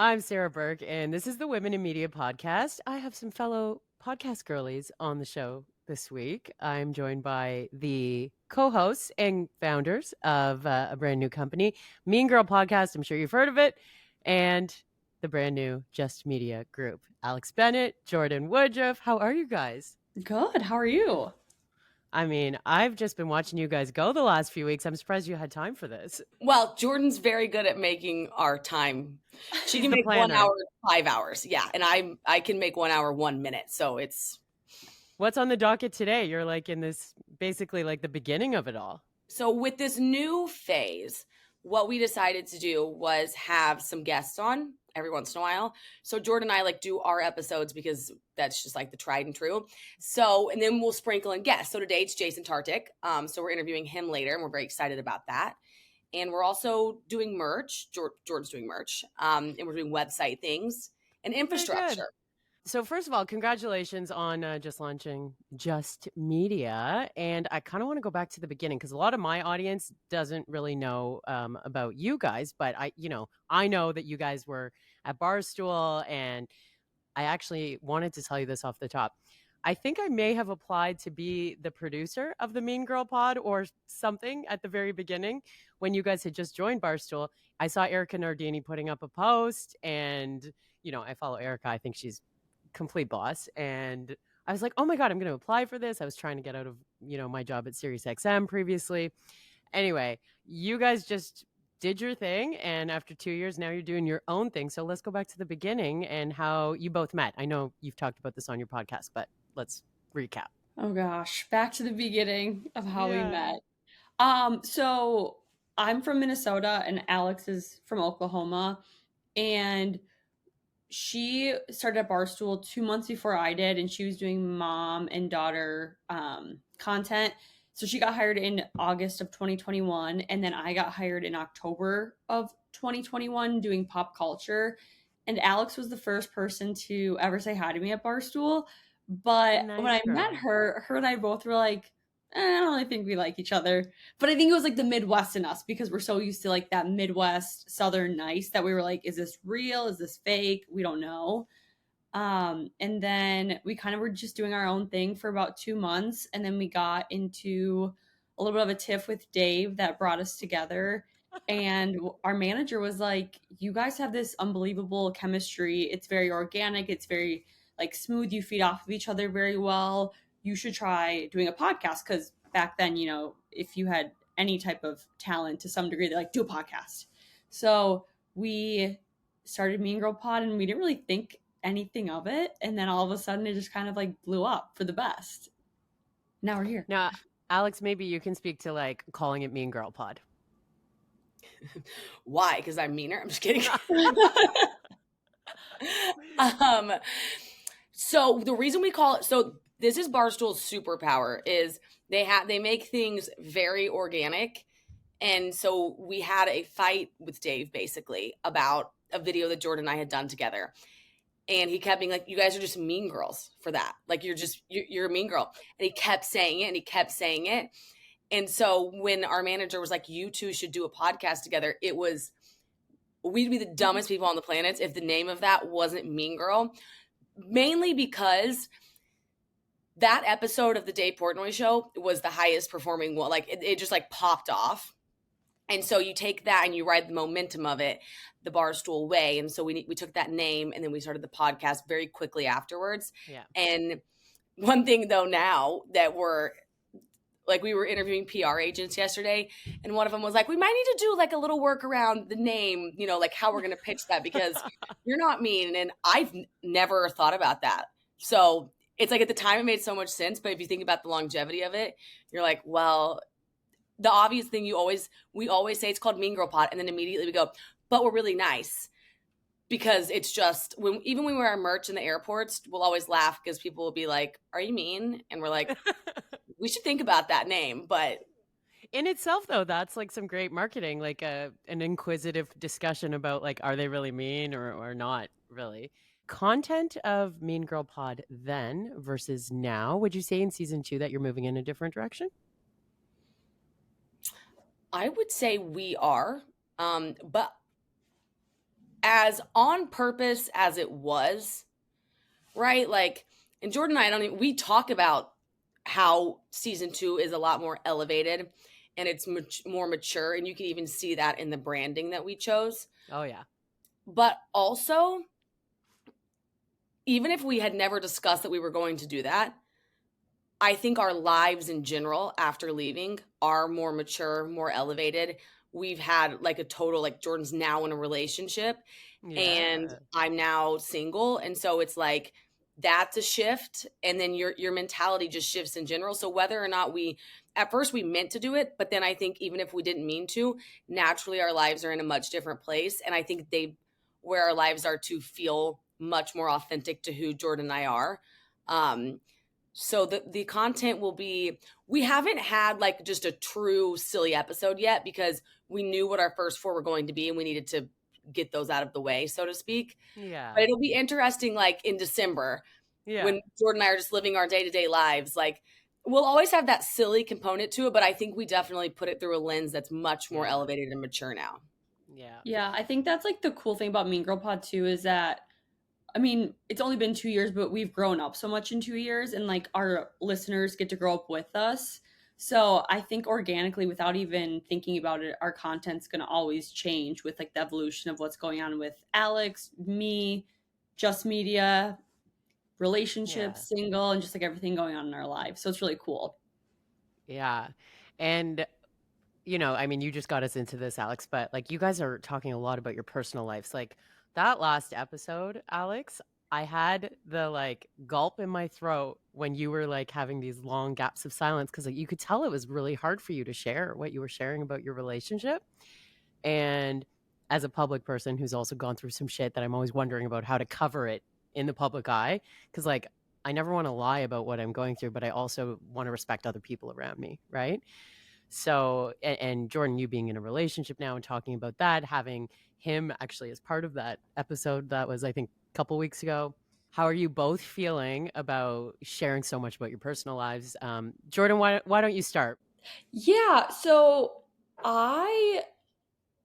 I'm Sarah Burke, and this is the Women in Media podcast. I have some fellow podcast girlies on the show this week. I'm joined by the co-hosts and founders of a brand new company, Mean Girl Podcast. I'm sure you've heard of it, and the brand new Just Media Group. Alex Bennett, Jordyn Woodruff. How are you guys? Good. How are you? I mean, I've just been watching you guys go the last few weeks. I'm surprised you had time for this. Well, Jordan's very good at making our time. She She's can the make 1 planner. hour 5 hours. Yeah, and I can make 1 hour 1 minute. So it's What's on the docket today? You're like in this basically like the beginning of it all. so with this new phase, what we decided to do was have some guests on every once in a while. So Jordan and I like do our episodes because that's just like the tried and true. So, and then we'll sprinkle in guests. So today it's Jason Tartik. So we're interviewing him later and we're very excited about that. And we're also doing merch. Jordan's doing merch. And we're doing website things and infrastructure. So first of all, congratulations on just launching Just Media. And I kind of want to go back to the beginning because a lot of my audience doesn't really know about you guys. But I know that you guys were at Barstool, and I actually wanted to tell you this off the top. I think I may have applied to be the producer of the Mean Girl Pod or something at the very beginning when you guys had just joined Barstool. I saw Erica Nardini putting up a post, and I follow Erica. I think she's complete boss, and I was like, oh my god, I'm going to apply for this. I was trying to get out of my job at SiriusXM previously. Anyway, you guys just did your thing, and after 2 years now you're doing your own thing. So let's go back to the beginning and how you both met. I know you've talked about this on your podcast, but let's recap. Oh gosh, back to the beginning of how we met. So I'm from Minnesota and Alex is from Oklahoma, and she started at Barstool 2 months before I did, and she was doing mom and daughter content. So she got hired in August of 2021, and then I got hired in October of 2021 doing pop culture. And Alex was the first person to ever say hi to me at Barstool. But Nice when I girl. met her and I both were like, I don't really think we like each other. But I think it was like the Midwest in us because we're so used to like that Midwest Southern nice that we were like, is this real? Is this fake? We don't know. And then we kind of were just doing our own thing for about 2 months. And then we got into a little bit of a tiff with Dave that brought us together. And our manager was like, you guys have this unbelievable chemistry. It's very organic. It's very like smooth. You feed off of each other very well. You should try doing a podcast. Because back then, if you had any type of talent to some degree, they're like, do a podcast. So we started Mean Girl Pod, and we didn't really think anything of it, and then all of a sudden it just kind of like blew up for the best. Now we're here. Now, Alex, maybe you can speak to like calling it Mean Girl Pod. Why? Because I'm meaner? I'm just kidding. So the reason we call it, so this is Barstool's superpower, is they make things very organic. And so we had a fight with Dave basically about a video that Jordan and I had done together. And he kept being like, you guys are just mean girls for that. Like, you're a mean girl. And he kept saying it and he kept saying it. And so when our manager was like, you two should do a podcast together, we'd be the dumbest people on the planet if the name of that wasn't Mean Girl. Mainly because that episode of the Dave Portnoy show was the highest performing one. Like, it just like popped off. And so you take that and you ride the momentum of it the Barstool way. And so we took that name and then we started the podcast very quickly afterwards. Yeah. And one thing though, now that we were interviewing PR agents yesterday, and one of them was like, we might need to do like a little work around the name, like how we're going to pitch that, because you're not mean. And I've never thought about that. So it's like at the time it made so much sense. But if you think about the longevity of it, you're like, well, the obvious thing we always say it's called Mean Girl Pod, and then immediately we go, but we're really nice, because it's just even when we wear our merch in the airports, we'll always laugh because people will be like, "Are you mean?" And we're like, "We should think about that name." But in itself, though, that's like some great marketing, like an inquisitive discussion about like, are they really mean or not really? Content of Mean Girl Pod then versus now. Would you say in season 2 that you're moving in a different direction? I would say we are, but as on purpose as it was, right? Like, and Jordan and I we talk about how season 2 is a lot more elevated and it's more mature. And you can even see that in the branding that we chose. Oh, yeah. But also, even if we had never discussed that we were going to do that, I think our lives in general after leaving are more mature, more elevated. We've had like a total, like Jordan's now in a relationship and Yeah. I'm now single. And so it's like, that's a shift. And then your mentality just shifts in general. So whether or not at first we meant to do it, but then I think even if we didn't mean to, naturally our lives are in a much different place. And I think where our lives are to feel much more authentic to who Jordan and I are. So the content will be, we haven't had like just a true silly episode yet because we knew what our first 4 were going to be and we needed to get those out of the way, so to speak. Yeah. But it'll be interesting, like in December, when Jordan and I are just living our day-to-day lives. Like, we'll always have that silly component to it, but I think we definitely put it through a lens that's much more elevated and mature now. Yeah. Yeah, I think that's like the cool thing about Mean Girl Pod too is that, I mean, it's only been 2 years, but we've grown up so much in 2 years, and like our listeners get to grow up with us. So I think organically, without even thinking about it, our content's going to always change with like the evolution of what's going on with Alex, me, Just Media, relationships, single, and just like everything going on in our lives. So it's really cool. Yeah. And, I mean, you just got us into this, Alex, but like you guys are talking a lot about your personal lives. Like that last episode, Alex, I had the like gulp in my throat when you were like having these long gaps of silence because like you could tell it was really hard for you to share what you were sharing about your relationship. And as a public person who's also gone through some shit that I'm always wondering about how to cover it in the public eye, because like I never want to lie about what I'm going through, but I also want to respect other people around me, right? So, and Jordan, you being in a relationship now and talking about that, having him actually as part of that episode that was, I think, a couple weeks ago. How are you both feeling about sharing so much about your personal lives? Jordan, why don't you start? Yeah, so I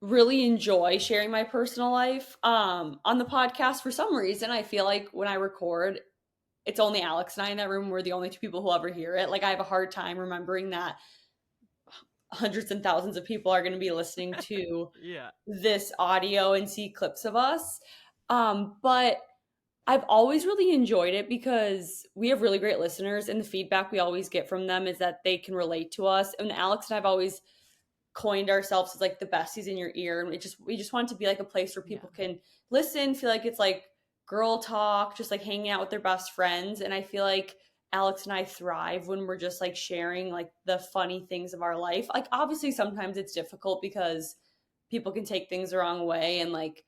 really enjoy sharing my personal life on the podcast. For some reason, I feel like when I record, it's only Alex and I in that room. We're the only 2 people who'll ever hear it. Like, I have a hard time remembering that hundreds and thousands of people are going to be listening to this audio and see clips of us. But I've always really enjoyed it because we have really great listeners, and the feedback we always get from them is that they can relate to us. And Alex and I've always coined ourselves as like the besties in your ear, and we just want it to be like a place where people can listen, feel like it's like girl talk, just like hanging out with their best friends. And I feel like Alex and I thrive when we're just like sharing like the funny things of our life. Like, obviously sometimes it's difficult because people can take things the wrong way, and like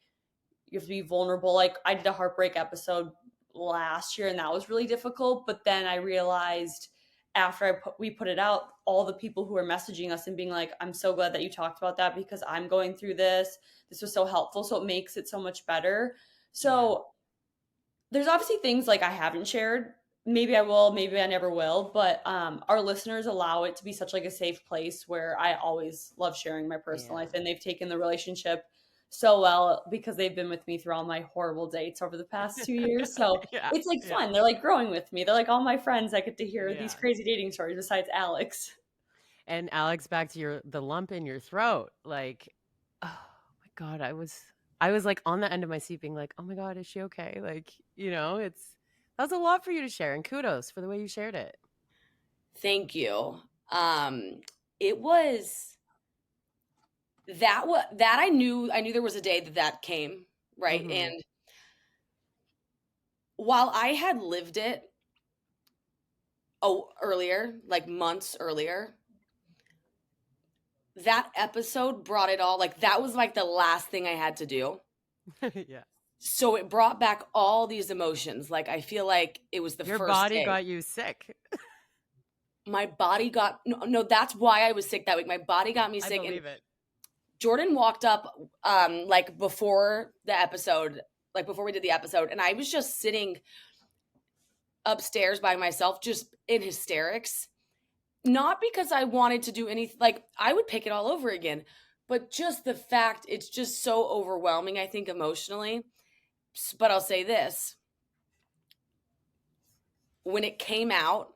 you have to be vulnerable. Like, I did a heartbreak episode last year and that was really difficult, but then I realized after we put it out, all the people who are messaging us and being like, I'm so glad that you talked about that because I'm going through this was so helpful. So it makes it so much better. So there's obviously things like I haven't shared. Maybe I will, maybe I never will, but our listeners allow it to be such like a safe place where I always love sharing my personal life, and they've taken the relationship so well because they've been with me through all my horrible dates over the past 2 years. So it's like fun. They're like growing with me. They're like all my friends. I get to hear these crazy dating stories besides Alex. And Alex, back to the lump in your throat. Like, oh my God, I was like on the end of my seat being like, oh my God, is she okay? Like, that was a lot for you to share, and kudos for the way you shared it. Thank you. It was that I knew there was a day that came, right? Mm-hmm. And while I had lived it earlier, like months earlier, that episode brought it all. Like, that was like the last thing I had to do. So it brought back all these emotions. Like, I feel like it was your first body day. got you sick. My body got no. That's why I was sick that week. My body got me sick. I believe it. Jordan walked up like before the episode, like before we did the episode, and I was just sitting upstairs by myself, just in hysterics. Not because I wanted to do anything. Like, I would pick it all over again, But just the fact, it's just so overwhelming, I think, emotionally. But I'll say this. When it came out,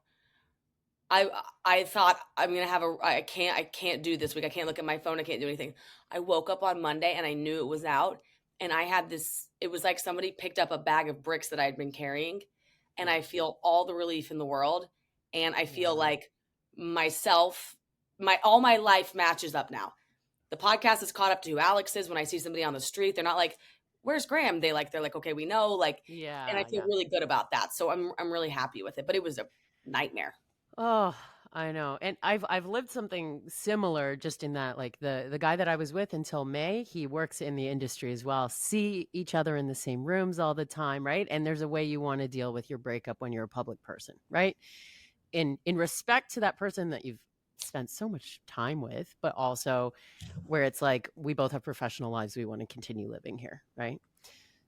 I thought I'm gonna have I can't do this week. I can't look at my phone. I can't do anything. I woke up on Monday and I knew it was out, and I had this. It was like somebody picked up a bag of bricks that I'd been carrying, and I feel all the relief in the world, and I feel like myself, all my life matches up now. The podcast is caught up to who Alex is. When I see somebody on the street, they're not like, "Where's Graham?" They're like, "Okay, we know." Like, and I feel really good about that. So I'm really happy with it. But it was a nightmare. Oh, I know. And I've lived something similar, just in that, like, the guy that I was with until May, he works in the industry as well. See each other in the same rooms all the time, right? And there's a way you want to deal with your breakup when you're a public person, right? In respect to that person that you've spent so much time with, but also where it's like, we both have professional lives, we want to continue living here, right?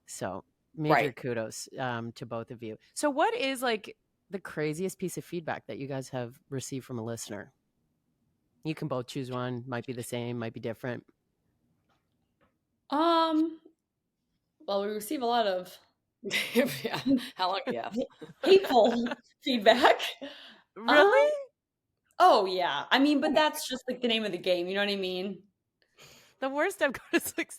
So major kudos to both of you. So what is, like, the craziest piece of feedback that you guys have received from a listener? You can both choose one. Might be the same, might be different. Well, we receive a lot of Yeah. How long do you have? hateful feedback. Really? Oh yeah. I mean, but that's just like the name of the game. You know what I mean? The worst I've got is, like,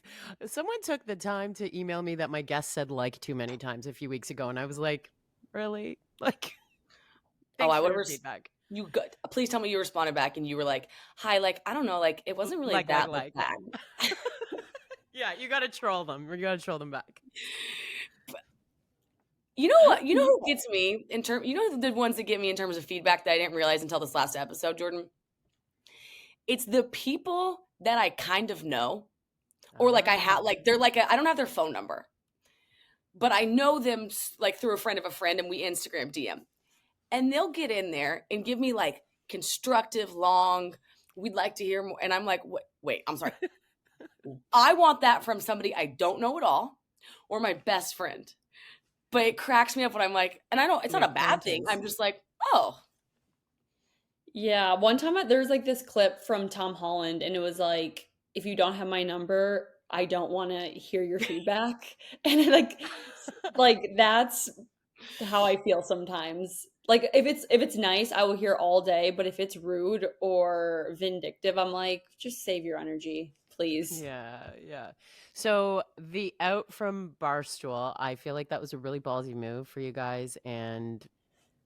someone took the time to email me that my guest said "like" too many times a few weeks ago, and I was like, really? Like, thanks I for would your feedback. You good? Please tell me you responded back and you were like, "Hi, like, I don't know, like, it wasn't really that bad." Yeah, you got to troll them. You got to troll them back. You know what? You know who gets me in terms? You know the ones that get me in terms of feedback that I didn't realize until this last episode, Jordyn. It's the people that I kind of know, or like I have, like, they're like I don't have their phone number, but I know them like through a friend of a friend, and we Instagram DM, and they'll get in there and give me like constructive, long. We'd like to hear more, and I'm like, wait, I'm sorry. I want that from somebody I don't know at all, or my best friend. But it cracks me up when I'm like, and I know it's not a bad thing. I'm just like, oh. Yeah. One time there's like this clip from Tom Holland, and it was like, if you don't have my number, I don't want to hear your feedback. And like that's how I feel sometimes. Like if it's nice, I will hear all day, but if it's rude or vindictive, I'm like, just save your energy, please. Yeah. So the out from Barstool, I feel like that was a really ballsy move for you guys. And,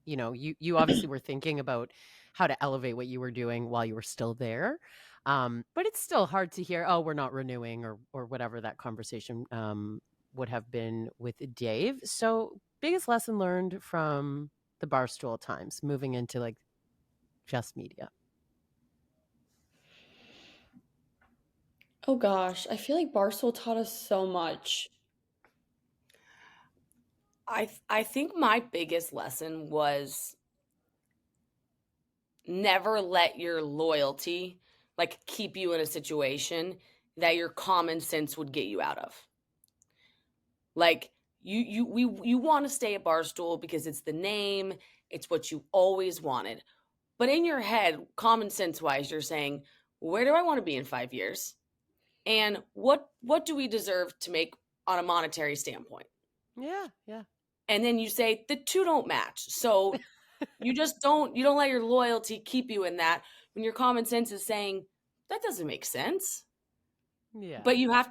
you obviously were thinking about how to elevate what you were doing while you were still there. But it's still hard to hear, oh, we're not renewing, or whatever that conversation would have been with Dave. So biggest lesson learned from the Barstool times, moving into, like, just media. Oh gosh, I feel like Barstool taught us so much. I think my biggest lesson was never let your loyalty like keep you in a situation that your common sense would get you out of. Like you want to stay at Barstool because it's the name, it's what you always wanted. But in your head, common sense wise, you're saying, where do I want to be in 5 years? And what do we deserve to make on a monetary standpoint? Yeah. And then you say the two don't match. So you don't let your loyalty keep you in that when your common sense is saying that doesn't make sense. Yeah. But what you have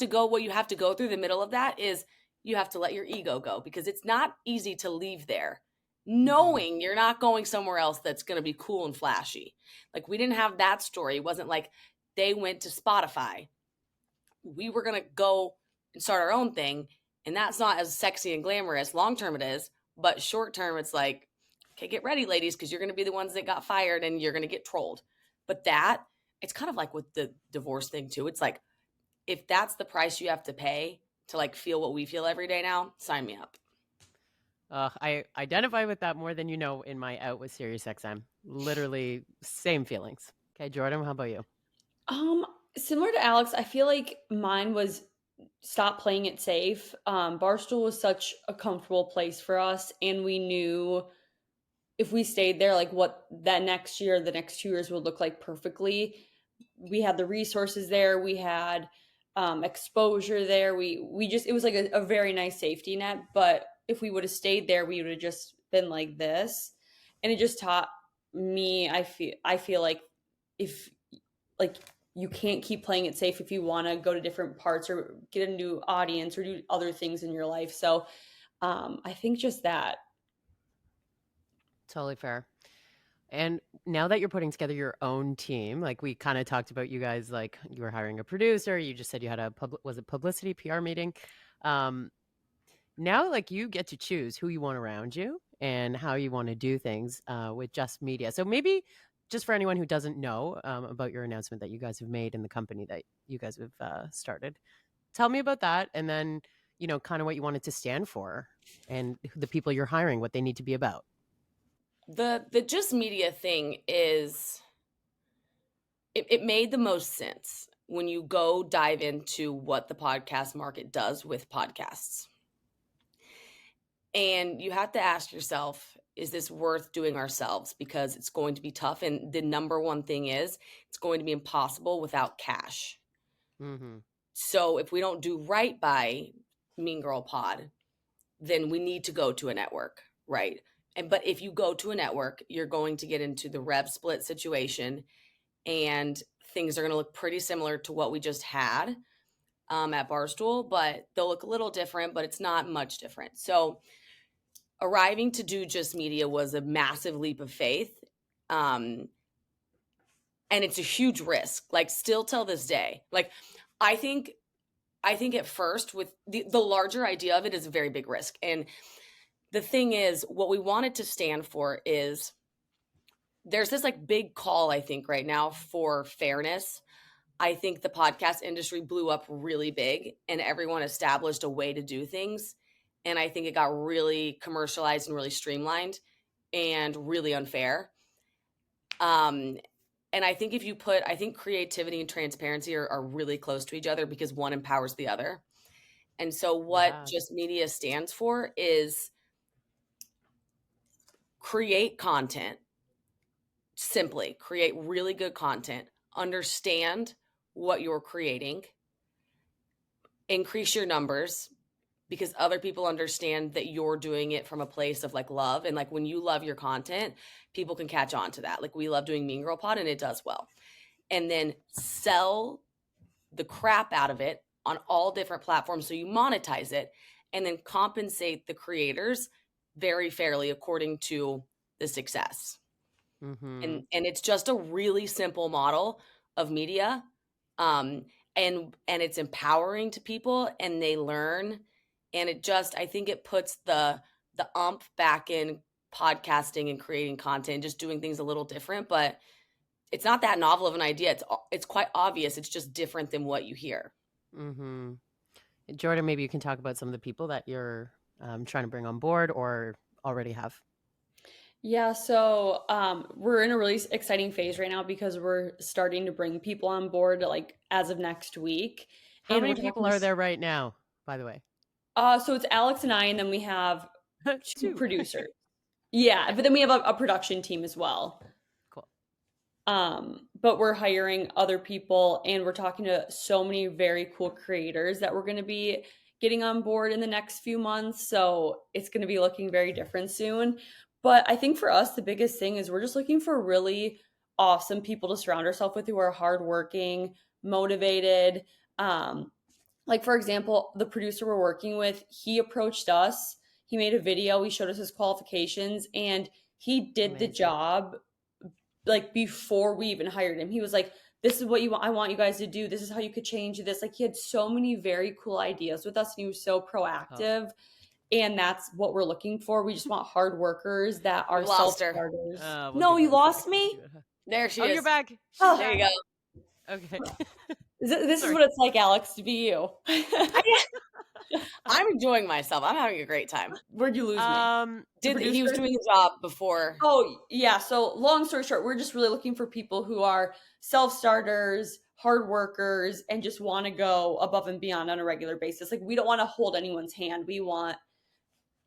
to go through the middle of that is you have to let your ego go, because it's not easy to leave there knowing you're not going somewhere else that's going to be cool and flashy. Like, we didn't have that story. It wasn't like they went to Spotify. We were going to go and start our own thing. And that's not as sexy and glamorous. Long term it is, but short term it's like, okay, get ready, ladies, because you're going to be the ones that got fired and you're going to get trolled. But it's kind of like with the divorce thing too. It's like, if that's the price you have to pay to like feel what we feel every day now, sign me up. I identify with that more than you know in my out with SiriusXM. Literally same feelings. Okay, Jordyn, how about you? Similar to Alex, I feel like mine was stop playing it safe. Barstool was such a comfortable place for us, and we knew if we stayed there, like what that next year, the next 2 years would look like perfectly. we had the resources there. We had exposure there. We just, it was like a very nice safety net. But if we would have stayed there, we would have just been like this. And it just taught me, I feel like if like you can't keep playing it safe if you want to go to different parts or get a new audience or do other things in your life. So I think just that. Totally fair. And now that you're putting together your own team, like we kind of talked about, you guys, like you were hiring a producer, you just said you had a was it publicity PR meeting? Now like you get to choose who you want around you and how you want to do things with Just Media. So maybe just for anyone who doesn't know about your announcement that you guys have made in the company that you guys have started, tell me about that, and then kind of what you want it to stand for and the people you're hiring, what they need to be about. The Just Media thing is, it made the most sense when you go dive into what the podcast market does with podcasts. And you have to ask yourself, is this worth doing ourselves? Because it's going to be tough. And the number one thing is, it's going to be impossible without cash. Mm-hmm. So if we don't do right by Mean Girl Pod, then we need to go to a network, right? But if you go to a network, you're going to get into the rev split situation, and things are going to look pretty similar to what we just had at Barstool, but they'll look a little different, but it's not much different. So arriving to do Just Media was a massive leap of faith. And it's a huge risk, like still till this day. Like I think at first with the larger idea of it is a very big risk. And the thing is, what we want it to stand for is there's this like big call, I think, right now for fairness. I think the podcast industry blew up really big and everyone established a way to do things. And I think it got really commercialized and really streamlined and really unfair. And I think I think creativity and transparency are really close to each other because one empowers the other. And so what Just Media stands for is create content. Simply create really good content, understand what you're creating, increase your numbers because other people understand that you're doing it from a place of like love. And like when you love your content, people can catch on to that. Like we love doing Mean Girl Pod and it does well. And then sell the crap out of it on all different platforms so you monetize it, and then compensate the creators very fairly according to the success. Mm-hmm. And it's just a really simple model of media. And it's empowering to people and they learn. And it just, I think it puts the back in podcasting and creating content, just doing things a little different, but it's not that novel of an idea. It's quite obvious. It's just different than what you hear. Mm-hmm. Jordyn, maybe you can talk about some of the people that you're trying to bring on board or already have. Yeah, so we're in a really exciting phase right now because we're starting to bring people on board like as of next week. How many people are there right now, by the way? So it's Alex and I, and then we have two Two. producers. Yeah, but then we have a production team as well. Cool. But we're hiring other people, and we're talking to so many very cool creators that we're going to be getting on board in the next few months. So it's going to be looking very different soon. But I think for us, the biggest thing is we're just looking for really awesome people to surround ourselves with who are hardworking, motivated. Like, for example, the producer we're working with, he approached us. He made a video. He showed us his qualifications, and he did the job like before we even hired him. He was like, this is what I want you guys to do. This is how you could change this. Like, he had so many very cool ideas with us, and he was so proactive. And that's what we're looking for. We just want hard workers that are self-starters. No, you lost me? There she is. You're back. There you go. Okay. This is what it's like, Alex, to be you. I'm enjoying myself. I'm having a great time. Where'd you lose me? He was doing a job before. Oh, yeah. So long story short, we're just really looking for people who are self-starters, hard workers, and just want to go above and beyond on a regular basis. Like, we don't want to hold anyone's hand. We want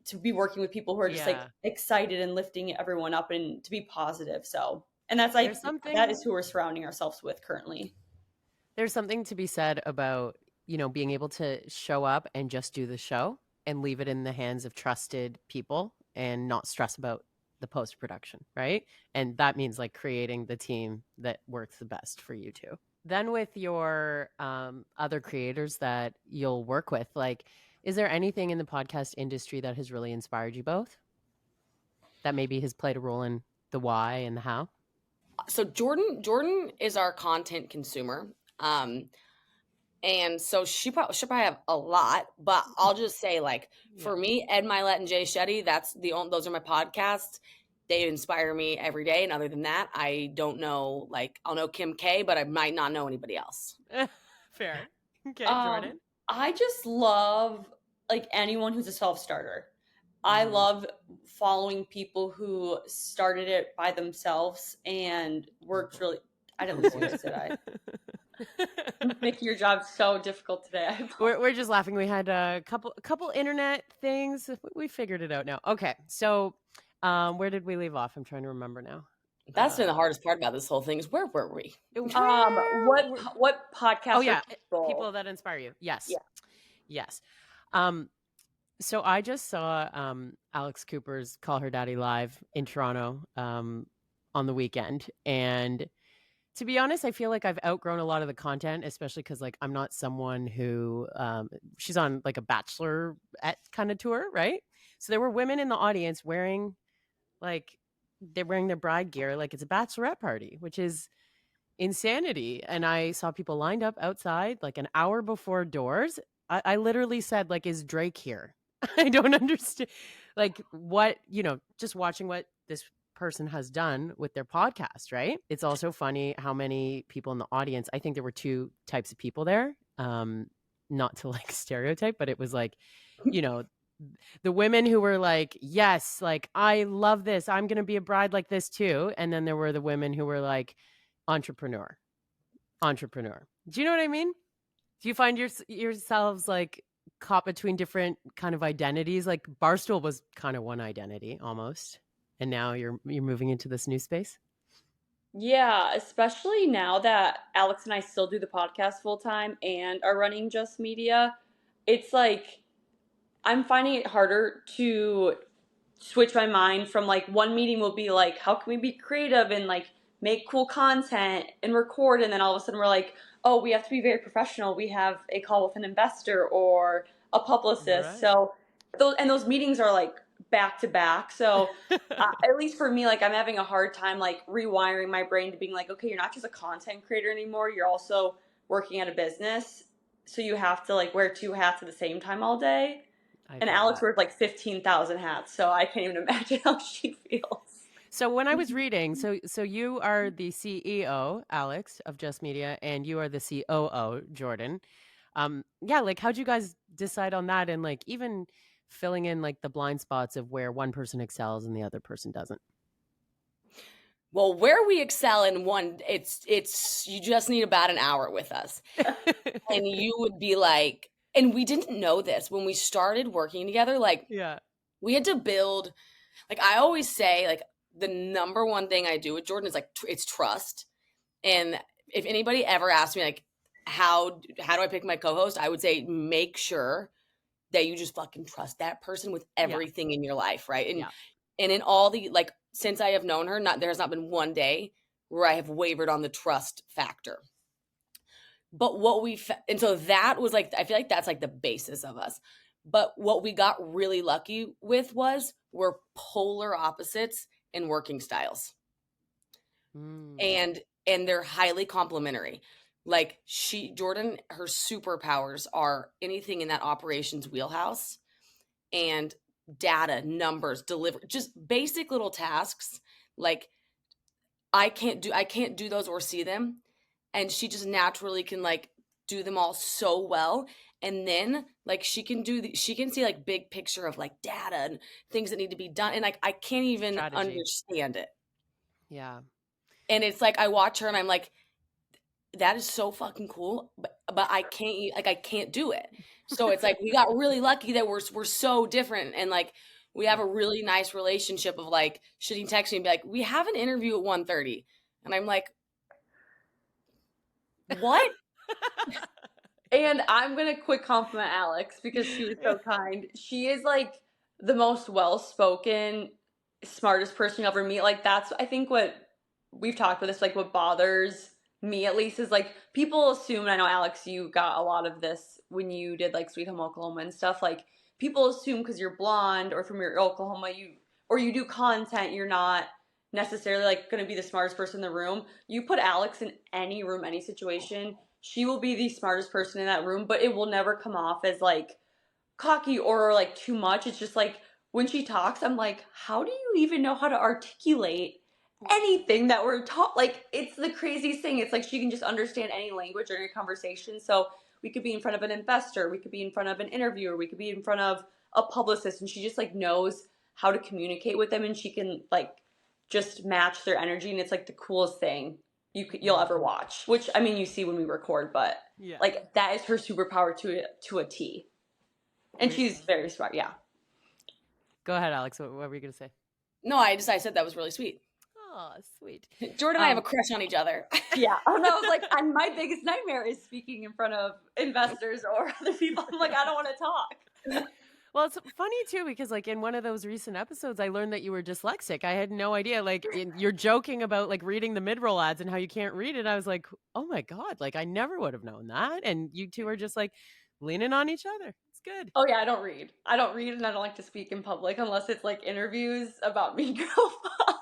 to be working with people who are just like excited and lifting everyone up and to be positive. So, and that's like, that is who we're surrounding ourselves with currently. There's something to be said about, being able to show up and just do the show and leave it in the hands of trusted people and not stress about the post production, right? And that means like creating the team that works the best for you two. Then with your other creators that you'll work with, like, is there anything in the podcast industry that has really inspired you both? That maybe has played a role in the why and the how? So Jordyn is our content consumer. And so she'll probably have a lot, but I'll just say, like, for me, Ed Milet and Jay Shetty, those are my podcasts. They inspire me every day. And other than that, I don't know, like, I'll know Kim K, but I might not know anybody else. Fair. Okay, Jordyn. I just love like anyone who's a self-starter. I love following people who started it by themselves and worked really. I didn't listen to it, did I? Making your job so difficult today. We're just laughing. We had a couple internet things. We figured it out now. Okay, so where did we leave off? I'm trying to remember now. That's been the hardest part about this whole thing is where were we? What podcast? Oh yeah, people that inspire you. Yes, yes. So I just saw Alex Cooper's Call Her Daddy live in Toronto on the weekend, and to be honest, I feel like I've outgrown a lot of the content, especially because like I'm not someone who she's on like a bachelorette kind of tour, right? So there were women in the audience wearing they're wearing their bride gear like it's a bachelorette party, which is insanity. And I saw people lined up outside like an hour before doors. I literally said, like, is Drake here? I don't understand. Like, what, just watching what this person has done with their podcast, right? It's also funny how many people in the audience, I think there were two types of people there. Not to like stereotype, but it was like, the women who were like, yes, like, I love this. I'm going to be a bride like this too. And then there were the women who were like, entrepreneur. Do you know what I mean? Do you find yourselves like caught between different kind of identities? Like Barstool was kind of one identity almost. And now you're moving into this new space? Yeah, especially now that Alex and I still do the podcast full time and are running Just Media. It's like I'm finding it harder to switch my mind from like one meeting will be like, how can we be creative and like make cool content and record, and then all of a sudden we're like, oh, we have to be very professional. We have a call with an investor or a publicist. Right. So those meetings are like back to back. So at least for me, like I'm having a hard time like rewiring my brain to being like, okay, you're not just a content creator anymore. You're also working at a business. So you have to like wear two hats at the same time all day. And Alex wears like 15,000 hats. So I can't even imagine how she feels. So when I was reading, so you are the CEO, Alex, of Just Media, and you are the COO, Jordyn. Yeah, like how'd you guys decide on that, and like even filling in like the blind spots of where one person excels and the other person doesn't? Well, where we excel in one, it's you just need about an hour with us. And you would be like, and we didn't know this when we started working together, like we had to build, like I always say, like the number one thing I do with Jordyn is like it's trust. And if anybody ever asks me like how do I pick my co-host, I would say make sure that you just fucking trust that person with everything in your life, right? And in all the like since I have known her, there has not been one day where I have wavered on the trust factor. But and so that was like, I feel like that's like the basis of us. But what we got really lucky with was we're polar opposites in working styles. And they're highly complementary. Like Jordyn, her superpowers are anything in that operations wheelhouse and data, numbers, deliver, just basic little tasks. Like I can't do those or see them. And she just naturally can like do them all so well. And then like she can see like big picture of like data and things that need to be done. And like, I can't even understand it. Yeah. And it's like, I watch her and I'm like, that is so fucking cool. But I can't do it. So it's like, we got really lucky that we're so different. And like, we have a really nice relationship of like, should he text me and be like, we have an interview at 1:30. And I'm like, what? And I'm going to quick compliment Alex because she was so kind. She is like the most well-spoken, smartest person you'll ever meet. Like that's, I think what we've talked about this, like what bothers me at least is like people assume, and I know Alex, you got a lot of this when you did like Sweet Home Oklahoma and stuff. Like people assume because you're blonde or from your Oklahoma, you do content, you're not necessarily like going to be the smartest person in the room. You put Alex in any room, any situation, she will be the smartest person in that room, but it will never come off as like cocky or like too much. It's just like when she talks, I'm like, how do you even know how to articulate anything that we're taught? Like, it's the craziest thing. It's like she can just understand any language or any conversation. So we could be in front of an investor, we could be in front of an interviewer, we could be in front of a publicist, and she just like knows how to communicate with them, and she can like just match their energy, and it's like the coolest thing you'll ever watch. Which I mean, you see when we record, but Yeah. like that is her superpower to a T. And she's very smart. Yeah. Go ahead, Alex. What were you going to say? No, I said that was really sweet. Oh, sweet. Jordan and I have a crush on each other. Yeah. Oh no, I was like, and my biggest nightmare is speaking in front of investors or other people. I'm like, I don't want to talk. Well, it's funny too, because like in one of those recent episodes, I learned that you were dyslexic. I had no idea. Like you're joking about like reading the mid-roll ads and how you can't read it. I was like, oh my God, like I never would have known that. And you two are just like leaning on each other. It's good. Oh yeah, I don't read, and I don't like to speak in public unless it's like interviews about Mean Girl Pod.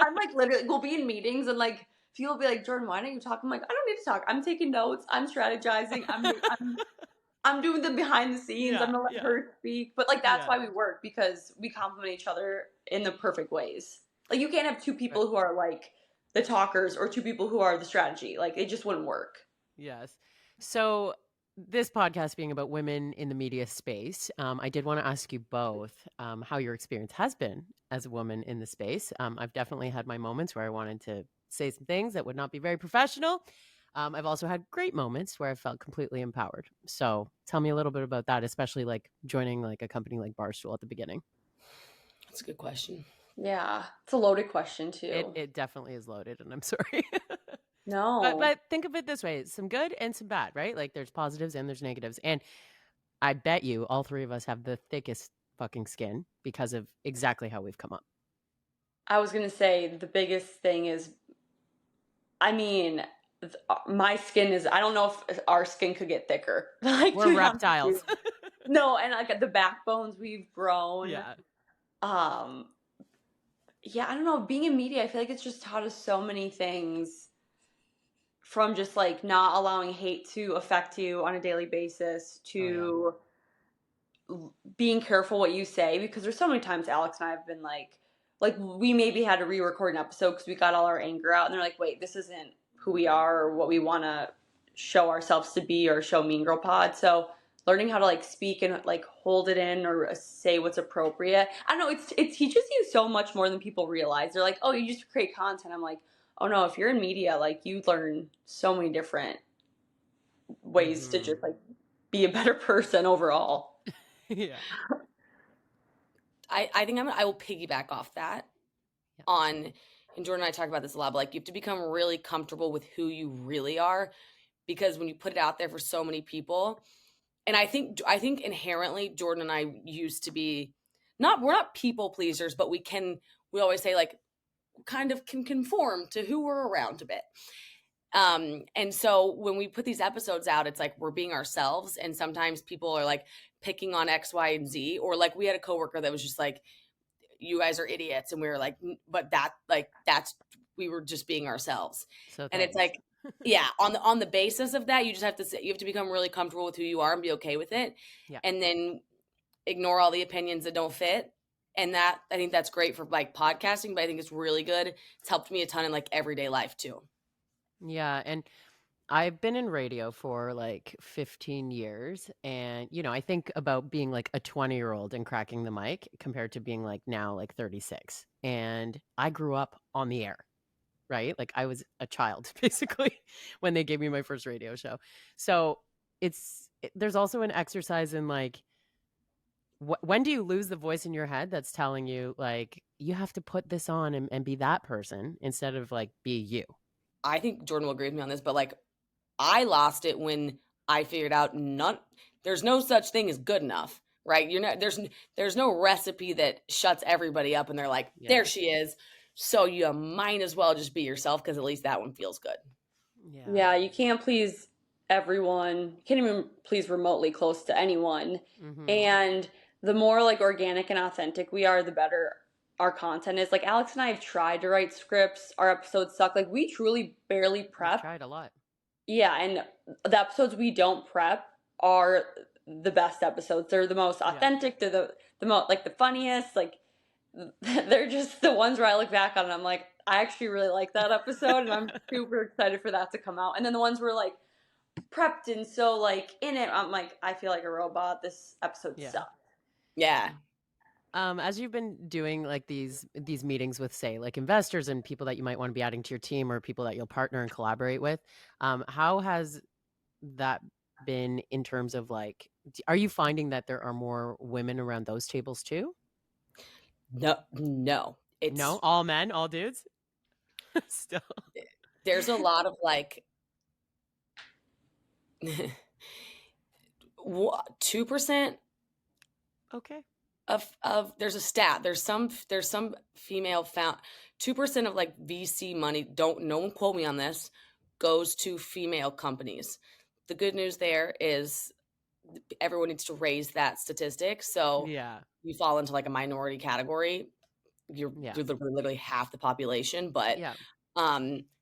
I'm like literally, we'll be in meetings and like people will be like, Jordan, why don't you talk? I'm like, I don't need to talk. I'm taking notes. I'm strategizing. I'm doing the behind the scenes. Yeah, I'm gonna let yeah. her speak. But like that's Yeah. why we work, because we complement each other in the perfect ways. Like you can't have two people who are like the talkers or two people who are the strategy. Like it just wouldn't work. Yes. So this podcast being about women in the media space, I did want to ask you both how your experience has been as a woman in the space. I've definitely had my moments where I wanted to say some things that would not be very professional. I've also had great moments where I felt completely empowered. So tell me a little bit about that, especially like joining like a company like Barstool at the beginning. That's a good question. Yeah, it's a loaded question too. It definitely is loaded, and I'm sorry. No. But think of it this way, some good and some bad, right? Like there's positives and there's negatives. And I bet you all three of us have the thickest fucking skin because of exactly how we've come up. I was gonna say the biggest thing is, I mean, my skin is, I don't know if our skin could get thicker. Like We're reptiles. No, and like the backbones we've grown. Yeah. Yeah, I don't know. Being in media, I feel like it's just taught us so many things, from just like not allowing hate to affect you on a daily basis to being careful what you say, because there's so many times Alex and I have been like we maybe had to re-record an episode because we got all our anger out, and they're like, wait, this isn't who we are or what we want to show ourselves to be or show Mean Girl Pod. So learning how to like speak and like hold it in or say what's appropriate. I don't know, it teaches you so much more than people realize. They're like, oh, you just create content. I'm like, oh no, if you're in media, like you learn so many different ways to just like be a better person overall. Yeah. I think I will piggyback off that on, and Jordan and I talk about this a lot, but like you have to become really comfortable with who you really are, because when you put it out there for so many people, and I think inherently Jordan and I used to be we're not people pleasers, but we always say like kind of can conform to who we're around a bit. And so when we put these episodes out, it's like we're being ourselves, and sometimes people are like picking on X, Y, and Z, or like we had a coworker that was just like, you guys are idiots, and we were like, but we were just being ourselves. So and it's like, yeah, on the basis of that, you have to become really comfortable with who you are and be okay with it, and then ignore all the opinions that don't fit. And that, I think that's great for like podcasting, but I think it's really good. It's helped me a ton in like everyday life too. Yeah. And I've been in radio for like 15 years. And, you know, I think about being like a 20-year-old and cracking the mic compared to being like now like 36. And I grew up on the air, right? Like I was a child basically when they gave me my first radio show. So there's also an exercise in like, when do you lose the voice in your head that's telling you like you have to put this on and be that person instead of like be you? I think Jordan will agree with me on this, but like I lost it when I figured out there's no such thing as good enough, right? There's no recipe that shuts everybody up and they're like, there she is. So you might as well just be yourself, because at least that one feels good. Yeah, you can't please everyone. You can't even please remotely close to anyone. And the more like organic and authentic we are, the better our content is. Like Alex and I have tried to write scripts. Our episodes suck. Like we truly barely prep. We've tried a lot. Yeah, and the episodes we don't prep are the best episodes. They're the most authentic. They're the most like the funniest. Like they're just the ones where I look back on and I'm like, I actually really like that episode, and I'm super excited for that to come out. And then the ones where like prepped and so like in it, I'm like, I feel like a robot. This episode sucked. Yeah. As you've been doing like these meetings with, say, like investors and people that you might want to be adding to your team, or people that you'll partner and collaborate with, how has that been in terms of like, are you finding that there are more women around those tables too? No. It's no, all men, all dudes. Still, there's a lot of like 2%. Okay. Of there's a stat. There's some female found 2% of like VC money. No one quote me on this. Goes to female companies. The good news there is everyone needs to raise that statistic. So you fall into like a minority category. You're literally half the population, but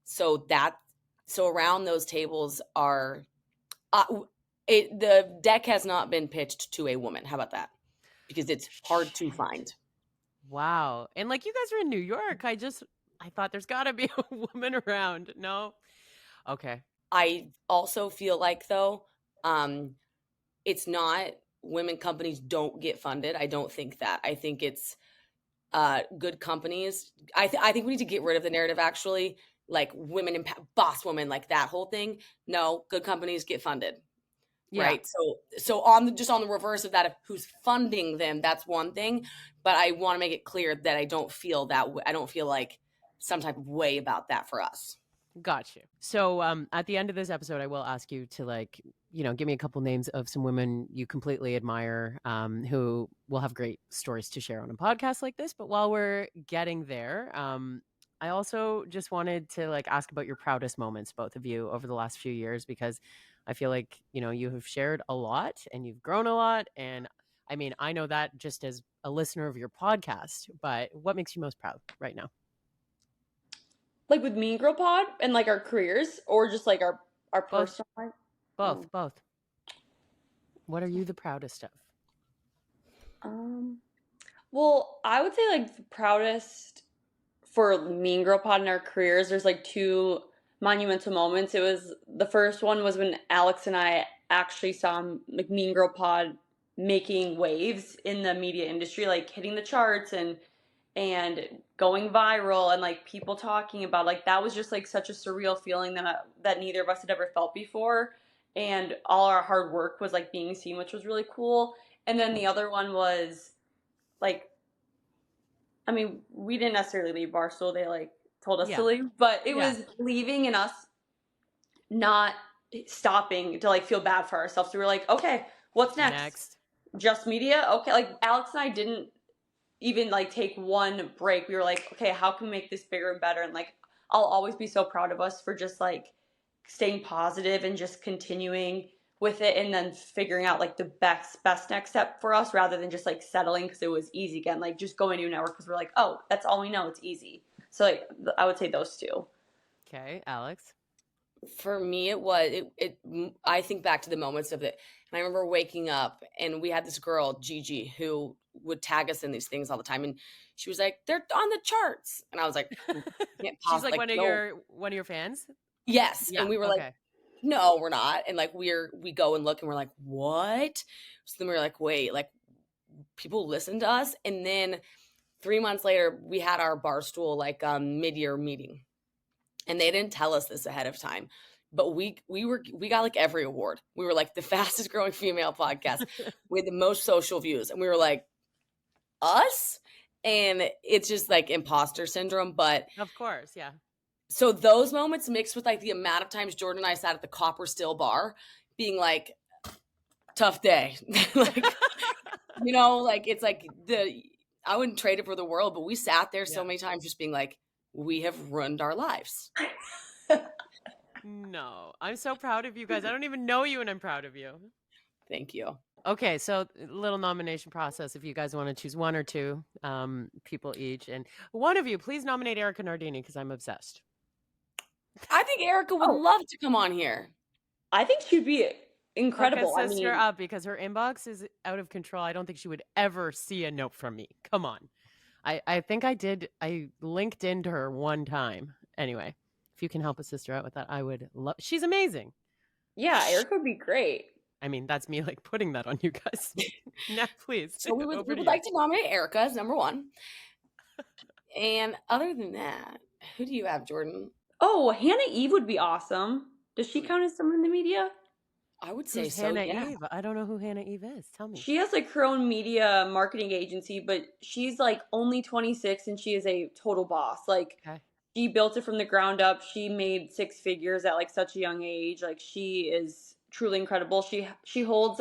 so around those tables are the deck has not been pitched to a woman. How about that? Because it's hard to find. Wow. And like, you guys are in New York. I thought there's got to be a woman around. No. Okay. I also feel like though, it's not women companies don't get funded. I don't think that. I think it's good companies. I think we need to get rid of the narrative, actually, like women and boss woman, like that whole thing. No, good companies get funded. Right. So on the reverse of that, of who's funding them, that's one thing. But I want to make it clear that I don't feel that way. I don't feel like some type of way about that for us. Got you. So at the end of this episode, I will ask you to like, give me a couple names of some women you completely admire, who will have great stories to share on a podcast like this. But while we're getting there, I also just wanted to like ask about your proudest moments, both of you, over the last few years, because I feel like, you have shared a lot and you've grown a lot. And I mean, I know that just as a listener of your podcast, but what makes you most proud right now? Like with Mean Girl Pod and like our careers, or just like our personal life? Both. What are you the proudest of? Well, I would say like the proudest for Mean Girl Pod and our careers, there's like two monumental moments. It was, the first one was when Alex and I actually saw like Mean Girl Pod making waves in the media industry, like hitting the charts and going viral, and like people talking about, like that was just like such a surreal feeling that neither of us had ever felt before, and all our hard work was like being seen, which was really cool. And then the other one was like, I mean, we didn't necessarily leave Barstool, they like told us to leave, but it was leaving and us not stopping to like feel bad for ourselves. So we were like, okay, what's next? Just media? Okay, like Alex and I didn't even like take one break. We were like, okay, how can we make this bigger and better? And like, I'll always be so proud of us for just like staying positive and just continuing with it, and then figuring out like the best next step for us, rather than just like settling because it was easy again, like just going to a network because we're like, oh, that's all we know, it's easy. So like I would say those two. Okay, Alex. For me, I think back to the moments of it. And I remember waking up and we had this girl, Gigi, who would tag us in these things all the time. And she was like, they're on the charts. And I was like, she's like one of your fans? Yes. Yeah, and we were like, no, we're not. And like, we go and look and we're like, what? So then we were like, wait, like people listen to us. And then 3 months later, we had our Barstool like mid-year meeting. And they didn't tell us this ahead of time, but we got like every award. We were like the fastest growing female podcast with the most social views. And we were like, us? And it's just like imposter syndrome. But of course, yeah. So those moments mixed with like the amount of times Jordan and I sat at the Copper Still bar being like, tough day. Like, you know, like it's like I wouldn't trade it for the world, but we sat there so many times just being like, we have ruined our lives. No, I'm so proud of you guys. I don't even know you, and I'm proud of you. Thank you. Okay, so little nomination process. If you guys want to choose one or two people each, and one of you, please nominate Erica Nardini because I'm obsessed. I think Erica would love to come on here. I think she'd be incredible. Hook a sister up because her inbox is out of control. I don't think she would ever see a note from me. Come on. I think I did. I linked into her one time. Anyway, if you can help a sister out with that, I would love. She's amazing. Yeah, Erica would be great. I mean, that's me like putting that on you guys. Now, please. So we would like to nominate Erica as number one. And other than that, who do you have, Jordan? Oh, Hannah Eve would be awesome. Does she count as someone in the media? I would say Who's so. Hannah Yeah. Eve? I don't know who Hannah Eve is. Tell me. She has like her own media marketing agency, but she's like only 26 and she is a total boss. Like she built it from the ground up. She made 6 figures at like such a young age. Like she is truly incredible. She holds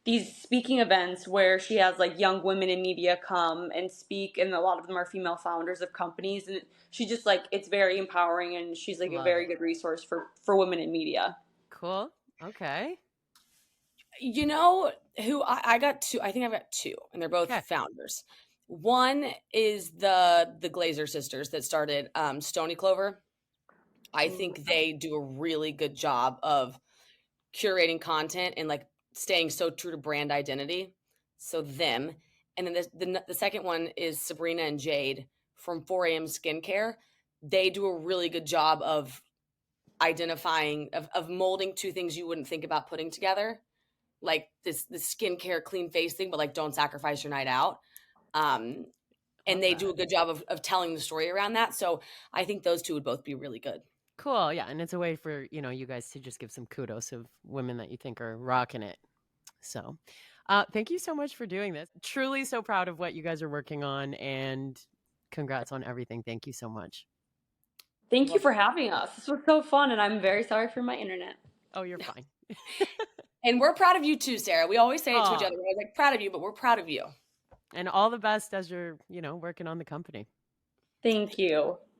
these speaking events where she has like young women in media come and speak, and a lot of them are female founders of companies, and she just like, it's very empowering, and she's like a very good resource for women in media. Cool. Okay. You know who I got two? I think I've got 2, and they're both founders. One is the Glazer sisters that started Stony Clover. I think they do a really good job of curating content and like staying so true to brand identity. So them. And then the second one is Sabrina and Jade from 4am Skincare. They do a really good job of identifying, of molding 2 things you wouldn't think about putting together. Like this skincare clean face thing, but like don't sacrifice your night out. And they do a good job of telling the story around that. So I think those 2 would both be really good. Cool. Yeah. And it's a way for, you guys to just give some kudos of women that you think are rocking it. So thank you so much for doing this. Truly so proud of what you guys are working on, and congrats on everything. Thank you so much. Thank you for having us. This was so fun, and I'm very sorry for my internet. Oh, you're fine. And we're proud of you too, Sarah. We always say it to each other. We're like, proud of you, but we're proud of you. And all the best as you're, working on the company. Thank you.